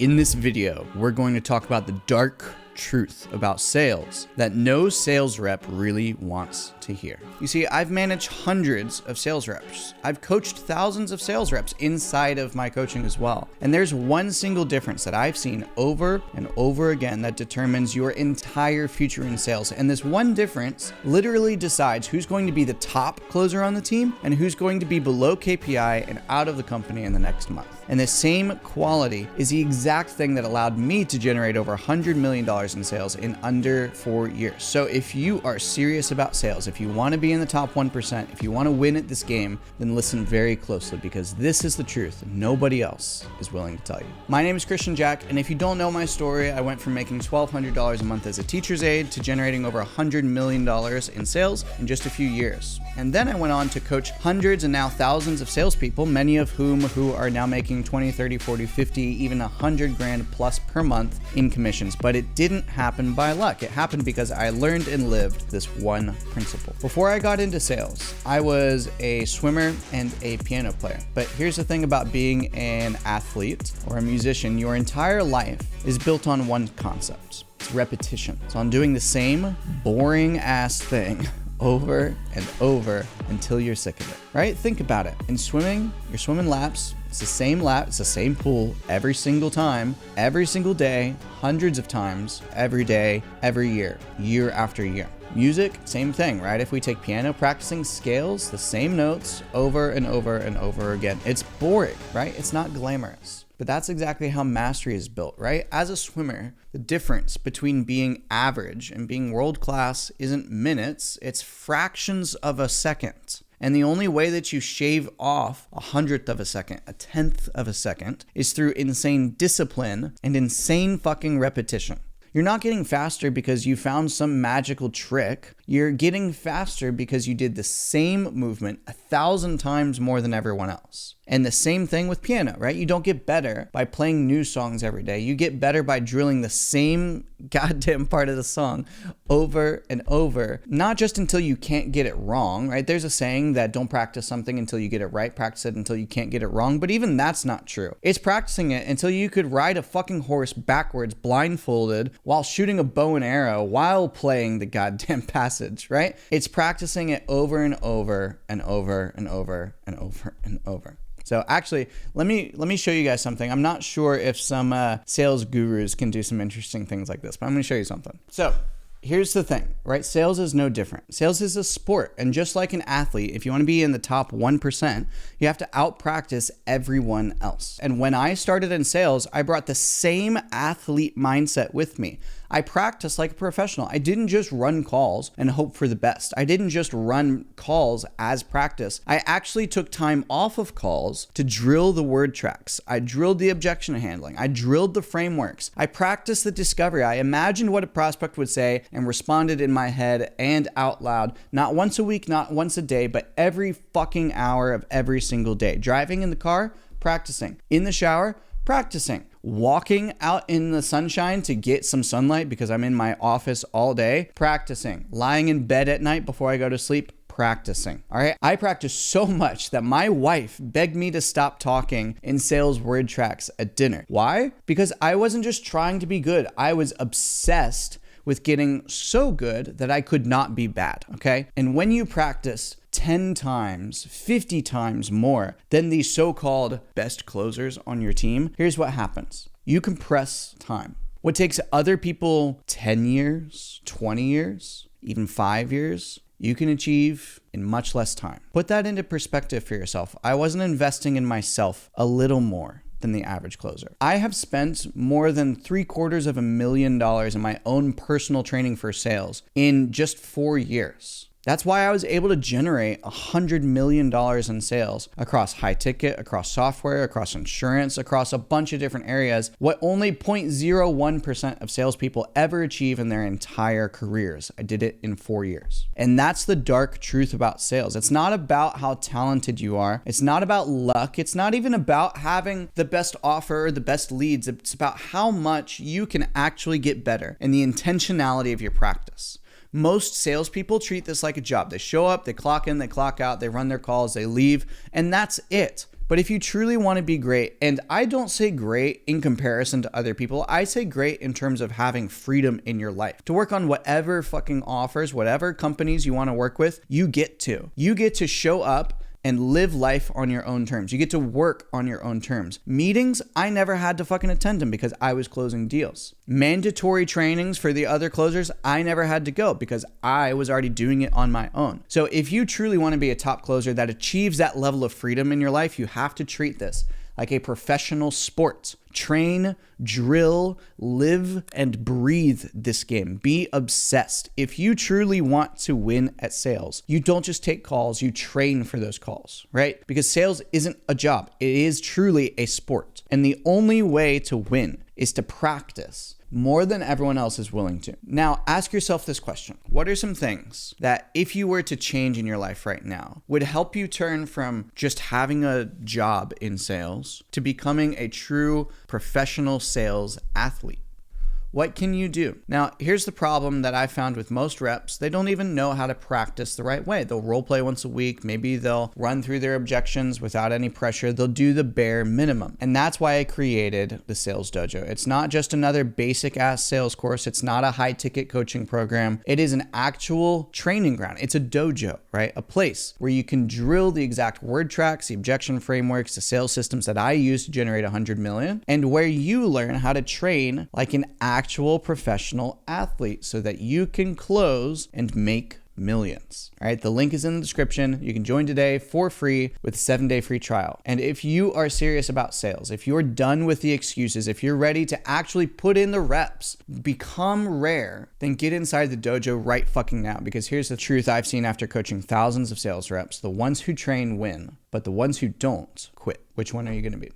In this video, we're going to talk about the dark truth about sales that no sales rep really wants to hear. You see, I've managed hundreds of sales reps. I've coached thousands of sales reps inside of my coaching as well. And there's one single difference that I've seen over and over again that determines your entire future in sales. And this one difference literally decides who's going to be the top closer on the team and who's going to be below KPI and out of the company in the next month. And the same quality is the exact thing that allowed me to generate over $100 million in sales in under 4 years. So if you are serious about sales, if you want to be in the top 1%, if you want to win at this game, then listen very closely because this is the truth. Nobody else is willing to tell you. My name is Christian Jack, and if you don't know my story, I went from making $1,200 a month as a teacher's aide to generating over $100 million in sales in just a few years. And then I went on to coach hundreds and now thousands of salespeople, many of whom are now making 20, 30, 40, 50, even 100 grand plus per month in commissions. But it didn't happen by luck. It happened because I learned and lived this one principle. Before I got into sales, I was a swimmer and a piano player. But here's the thing about being an athlete or a musician, your entire life is built on one concept. It's repetition. It's on doing the same boring ass thing over and over until you're sick of it, right? Think about it. In swimming, you're swimming laps. It's the same lap, it's the same pool every single time, every single day, hundreds of times, every day, every year, year after year. Music, same thing, right? If we take piano, practicing scales, the same notes over and over and over again. It's boring, right? It's not glamorous. But that's exactly how mastery is built, right? As a swimmer, the difference between being average and being world-class isn't minutes, it's fractions of a second. And the only way that you shave off 1/100th of a second, 1/10th of a second, is through insane discipline and insane fucking repetition. You're not getting faster because you found some magical trick. You're getting faster because you did the same movement 1,000 times more than everyone else. And the same thing with piano, right? You don't get better by playing new songs every day. You get better by drilling the same goddamn part of the song over and over, not just until you can't get it wrong, right? There's a saying that don't practice something until you get it right, practice it until you can't get it wrong, but even that's not true. It's practicing it until you could ride a fucking horse backwards blindfolded while shooting a bow and arrow while playing the goddamn passage, right? It's practicing it over and over and over and over and over and over. So actually, let me show you guys something. I'm not sure if some sales gurus can do some interesting things like this, but I'm going to show you something. So here's the thing, right? Sales is no different. Sales is a sport. And just like an athlete, if you want to be in the top 1%, you have to out-practice everyone else. And when I started in sales, I brought the same athlete mindset with me. I practiced like a professional. I didn't just run calls and hope for the best. I didn't just run calls as practice. I actually took time off of calls to drill the word tracks. I drilled the objection handling. I drilled the frameworks. I practiced the discovery. I imagined what a prospect would say and responded in my head and out loud, not once a week, not once a day, but every fucking hour of every single day. Driving in the car, practicing. In the shower, practicing. Walking out in the sunshine to get some sunlight because I'm in my office all day, practicing. Lying in bed at night before I go to sleep, practicing. All right. I practiced so much that my wife begged me to stop talking in sales word tracks at dinner. Why? Because I wasn't just trying to be good. I was obsessed with getting so good that I could not be bad. Okay. And when you practice 10 times, 50 times more than the so-called best closers on your team, here's what happens. You compress time. What takes other people 10 years, 20 years, even 5 years, you can achieve in much less time. Put that into perspective for yourself. I wasn't investing in myself a little more than the average closer. I have spent more than $750,000 in my own personal training for sales in just 4 years. That's why I was able to generate $100 million in sales across high ticket, across software, across insurance, across a bunch of different areas, what only 0.01% of salespeople ever achieve in their entire careers. I did it in 4 years. And that's the dark truth about sales. It's not about how talented you are. It's not about luck. It's not even about having the best offer or the best leads. It's about how much you can actually get better and the intentionality of your practice. Most salespeople treat this like a job. They show up, they clock in, they clock out, they run their calls, they leave, and that's it. But if you truly want to be great, and I don't say great in comparison to other people, I say great in terms of having freedom in your life to work on whatever fucking offers, whatever companies you want to work with, you get to. You get to show up and live life on your own terms. You get to work on your own terms. Meetings, I never had to fucking attend them because I was closing deals. Mandatory trainings for the other closers, I never had to go because I was already doing it on my own. So if you truly want to be a top closer that achieves that level of freedom in your life, you have to treat this like a professional sport. Train, drill, live, and breathe this game. Be obsessed. If you truly want to win at sales, you don't just take calls, you train for those calls, right? Because sales isn't a job. It is truly a sport. And the only way to win is to practice more than everyone else is willing to. Now, ask yourself this question. What are some things that if you were to change in your life right now would help you turn from just having a job in sales to becoming a true professional sales athlete? What can you do? Now, here's the problem that I found with most reps. They don't even know how to practice the right way. They'll role play once a week. Maybe they'll run through their objections without any pressure. They'll do the bare minimum. And that's why I created the Sales Dojo. It's not just another basic ass sales course. It's not a high ticket coaching program. It is an actual training ground. It's a dojo, right? A place where you can drill the exact word tracks, the objection frameworks, the sales systems that I use to generate 100 million, and where you learn how to train like an actual professional athlete so that you can close and make millions. All right, the link is in the description. You can join today for free with a 7-day free trial. And if you are serious about sales, if you're done with the excuses, if you're ready to actually put in the reps, become rare, then get inside the dojo right fucking now. Because here's the truth I've seen after coaching thousands of sales reps. The ones who train win, but the ones who don't quit. Which one are you going to be?